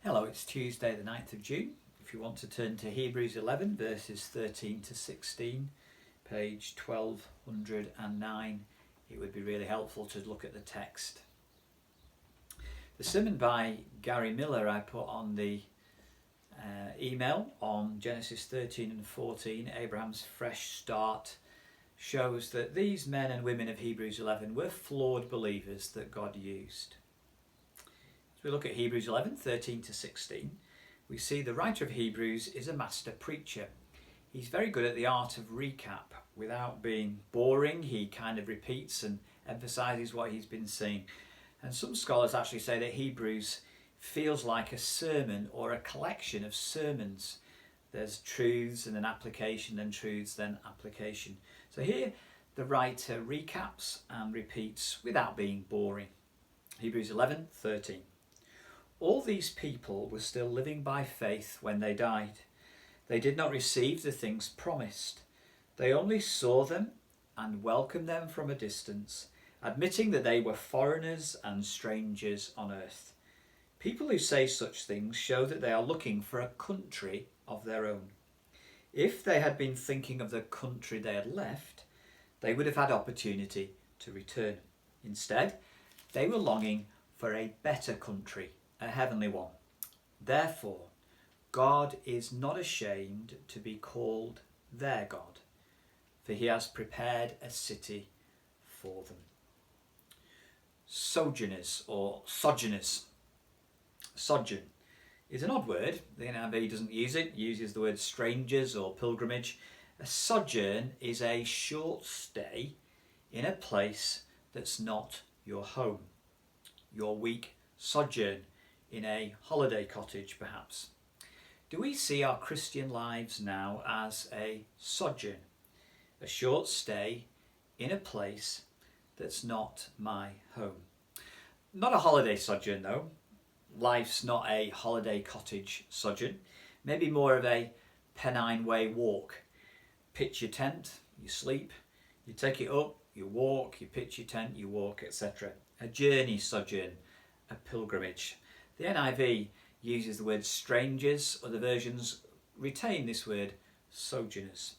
Hello, it's Tuesday the 9th of June. If you want to turn to Hebrews 11 verses 13 to 16, page 1209, it would be really helpful to look at the text. The sermon by Gary Miller I put on the email on Genesis 13 and 14, Abraham's fresh start, shows that these men and women of Hebrews 11 were flawed believers that God used. We look at Hebrews 11, 13 to 16, we see the writer of Hebrews is a master preacher. He's very good at the art of recap. Without being boring, he kind of repeats and emphasises what he's been saying. And some scholars actually say that Hebrews feels like a sermon or a collection of sermons. There's truths and then application, then truths, then application. So here the writer recaps and repeats without being boring. Hebrews 11, 13. All these people were still living by faith when they died. They did not receive the things promised. They only saw them and welcomed them from a distance, admitting that they were foreigners and strangers on earth. People who say such things show that they are looking for a country of their own. If they had been thinking of the country they had left, they would have had opportunity to return. Instead, they were longing for a better country, a heavenly one. Therefore, God is not ashamed to be called their God, for he has prepared a city for them. Sojourners or sojourners. Sojourn is an odd word. The NIV doesn't use it, uses the word strangers or pilgrimage. A sojourn is a short stay in a place that's not your home. Your week sojourn in a holiday cottage, perhaps. Do we see our Christian lives now as a sojourn, a short stay in a place that's not my home? Not a holiday sojourn though. Life's not a holiday cottage sojourn, maybe more of a Pennine Way walk. Pitch your tent, you sleep, you take it up, you walk, you pitch your tent, you walk, etc. A journey sojourn, a pilgrimage. The NIV uses the word strangers, other versions retain this word sojourners.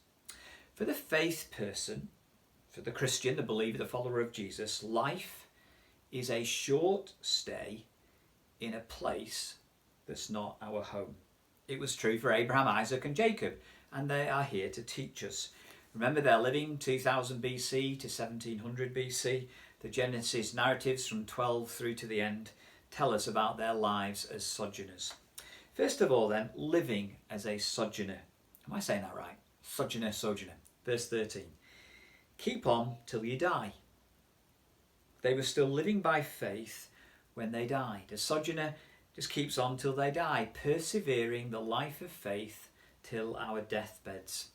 For the faith person, for the Christian, the believer, the follower of Jesus, life is a short stay in a place that's not our home. It was true for Abraham, Isaac and Jacob, and they are here to teach us. Remember, they're living 2000 BC to 1700 BC. The Genesis narratives from 12 through to the end tell us about their lives as sojourners. First of all then, living as a sojourner. Am I saying that right? Sojourner, sojourner. Verse 13. Keep on till you die. They were still living by faith when they died. A sojourner just keeps on till they die, persevering the life of faith till our deathbeds.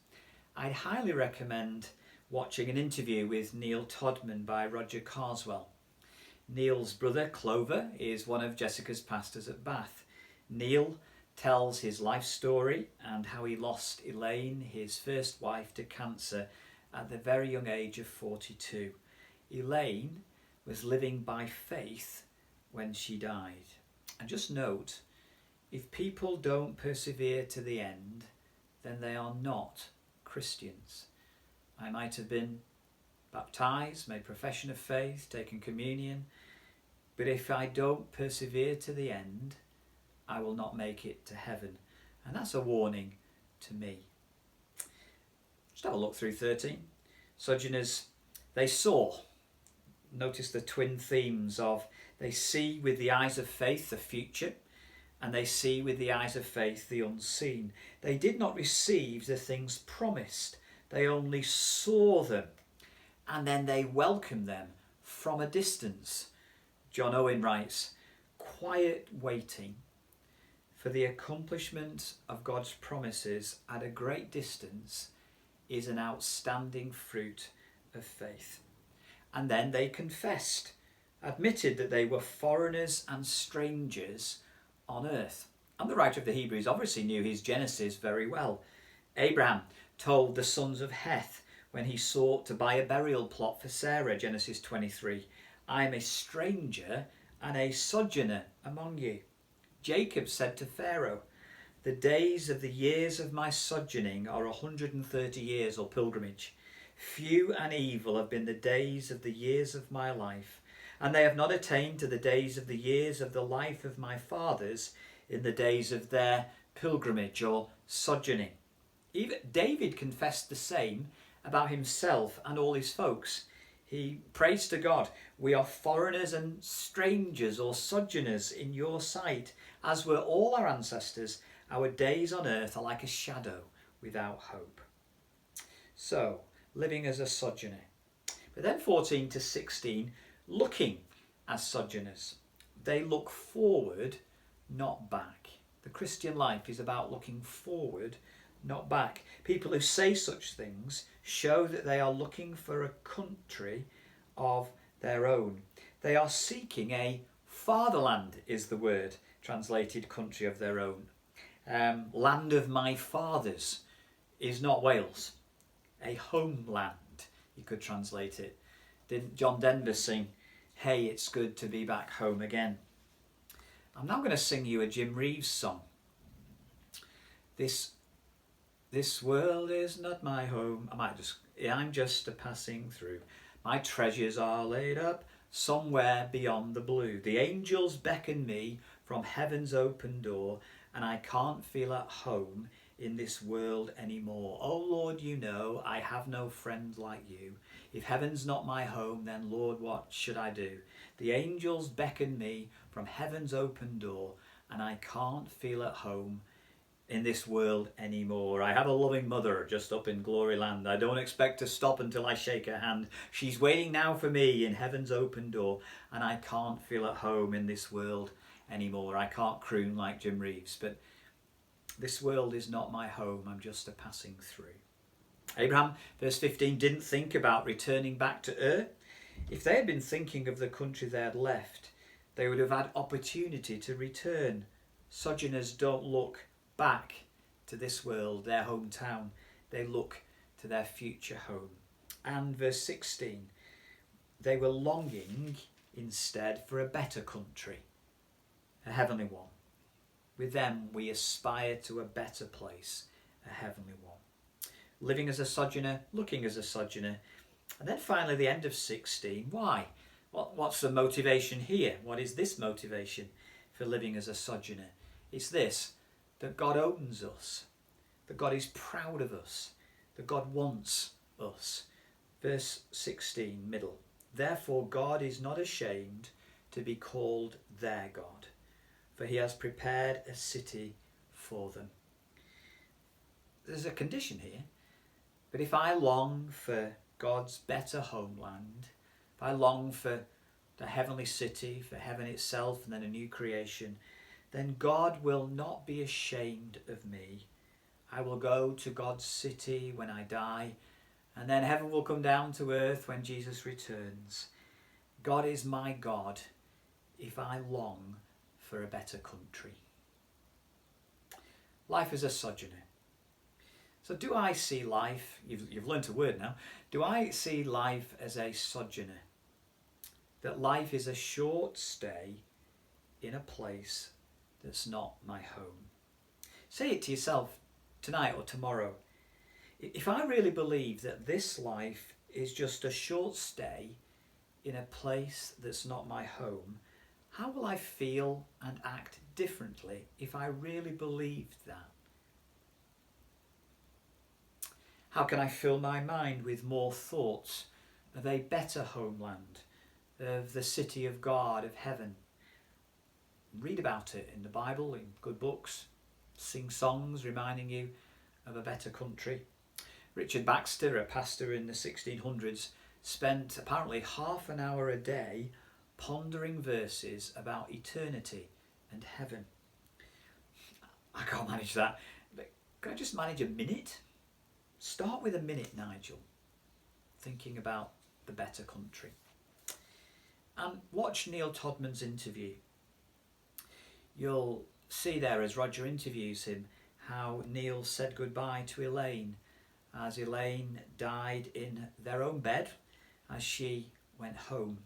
I'd highly recommend watching an interview with Neil Todman by Roger Carswell. Neil's brother, Clover, is one of Jessica's pastors at Bath. Neil tells his life story and how he lost Elaine, his first wife, to cancer at the very young age of 42. Elaine was living by faith when she died. And just note, if people don't persevere to the end, then they are not Christians. I might have been baptised, made profession of faith, taken communion, but if I don't persevere to the end, I will not make it to heaven. And that's a warning to me. Just have a look through 13. Sojourners, they saw. Notice the twin themes of they see with the eyes of faith the future, and they see with the eyes of faith the unseen. They did not receive the things promised. They only saw them, and then they welcomed them from a distance. John Owen writes, quiet waiting for the accomplishment of God's promises at a great distance is an outstanding fruit of faith. And then they confessed, admitted that they were foreigners and strangers on earth. And the writer of the Hebrews obviously knew his Genesis very well. Abraham told the sons of Heth when he sought to buy a burial plot for Sarah, Genesis 23, I am a stranger and a sojourner among you. Jacob said to Pharaoh, "The days of the years of my sojourning are 130 years or pilgrimage. Few and evil have been the days of the years of my life, and they have not attained to the days of the years of the life of my fathers in the days of their pilgrimage or sojourning." Even David confessed the same about himself and all his folks. He prays to God, "We are foreigners and strangers or sojourners in your sight, as were all our ancestors. Our days on earth are like a shadow without hope." So, living as a sojourner. But then 14 to 16, looking as sojourners. They look forward, not back. The Christian life is about looking forward, not back. People who say such things show that they are looking for a country of their own. They are seeking a fatherland, is the word translated country of their own. Land of my fathers is not Wales. A homeland, you could translate it. Didn't John Denver sing, "Hey, it's good to be back home again"? I'm now going to sing you a Jim Reeves song. This world is not my home. I'm just a passing through. My treasures are laid up somewhere beyond the blue. The angels beckon me from heaven's open door, and I can't feel at home in this world anymore. Oh Lord, you know I have no friend like you. If heaven's not my home, then Lord, what should I do? The angels beckon me from heaven's open door, and I can't feel at home in this world anymore. I have a loving mother just up in glory land. I don't expect to stop until I shake her hand. She's waiting now for me in heaven's open door, and I can't feel at home in this world anymore. I can't croon like Jim Reeves, but this world is not my home. I'm just a passing through. Abraham, verse 15, didn't think about returning back to Ur. If they had been thinking of the country they had left, they would have had opportunity to return. Sojourners don't look back to this world, their hometown. They look to their future home. And verse 16, they were longing instead for a better country, a heavenly one. With them we aspire to a better place, a heavenly one. Living as a sojourner, looking as a sojourner. And then finally the end of 16, why? What's the motivation here? What is this motivation for living as a sojourner? It's this, that God owns us, that God is proud of us, that God wants us. Verse 16, middle. Therefore God is not ashamed to be called their God, for he has prepared a city for them. There's a condition here, but if I long for God's better homeland, if I long for the heavenly city, for heaven itself and then a new creation, then God will not be ashamed of me. I will go to God's city when I die, and then heaven will come down to earth when Jesus returns. God is my God if I long for a better country. Life as a sojourner. So do I see life, you've learnt a word now, do I see life as a sojourner? That life is a short stay in a place that's not my home. Say it to yourself tonight or tomorrow. If I really believe that this life is just a short stay in a place that's not my home, how will I feel and act differently if I really believed that? How can I fill my mind with more thoughts of a better homeland, of the city of God, of heaven? Read about it in the Bible, in good books, sing songs reminding you of a better country. Richard Baxter, a pastor in the 1600s, spent apparently half an hour a day pondering verses about eternity and heaven. I can't manage that, but can I just manage a minute? Start with a minute, Nigel, thinking about the better country. And watch Neil Todman's interview. You'll see there as Roger interviews him how Neil said goodbye to Elaine as Elaine died in their own bed as she went home.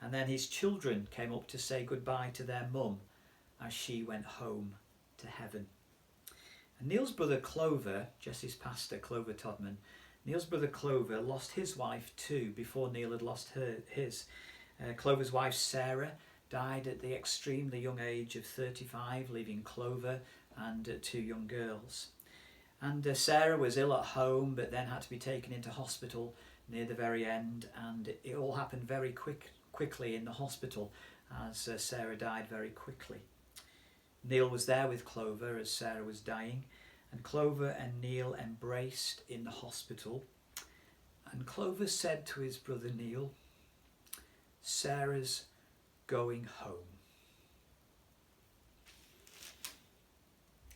And then his children came up to say goodbye to their mum as she went home to heaven. And Neil's brother Clover, Jesse's pastor, Clover Todman, Neil's brother Clover lost his wife too before Neil had lost his. Clover's wife Sarah died at the extremely young age of 35, leaving Clover and two young girls. And Sarah was ill at home, but then had to be taken into hospital near the very end, and it all happened very quickly in the hospital, as Sarah died very quickly. Neil was there with Clover as Sarah was dying, and Clover and Neil embraced in the hospital. And Clover said to his brother Neil, "Sarah's going home."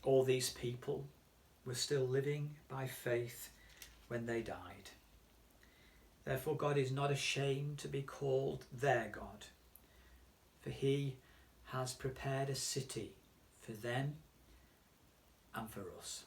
All these people were still living by faith when they died. Therefore God is not ashamed to be called their God, for he has prepared a city for them and for us.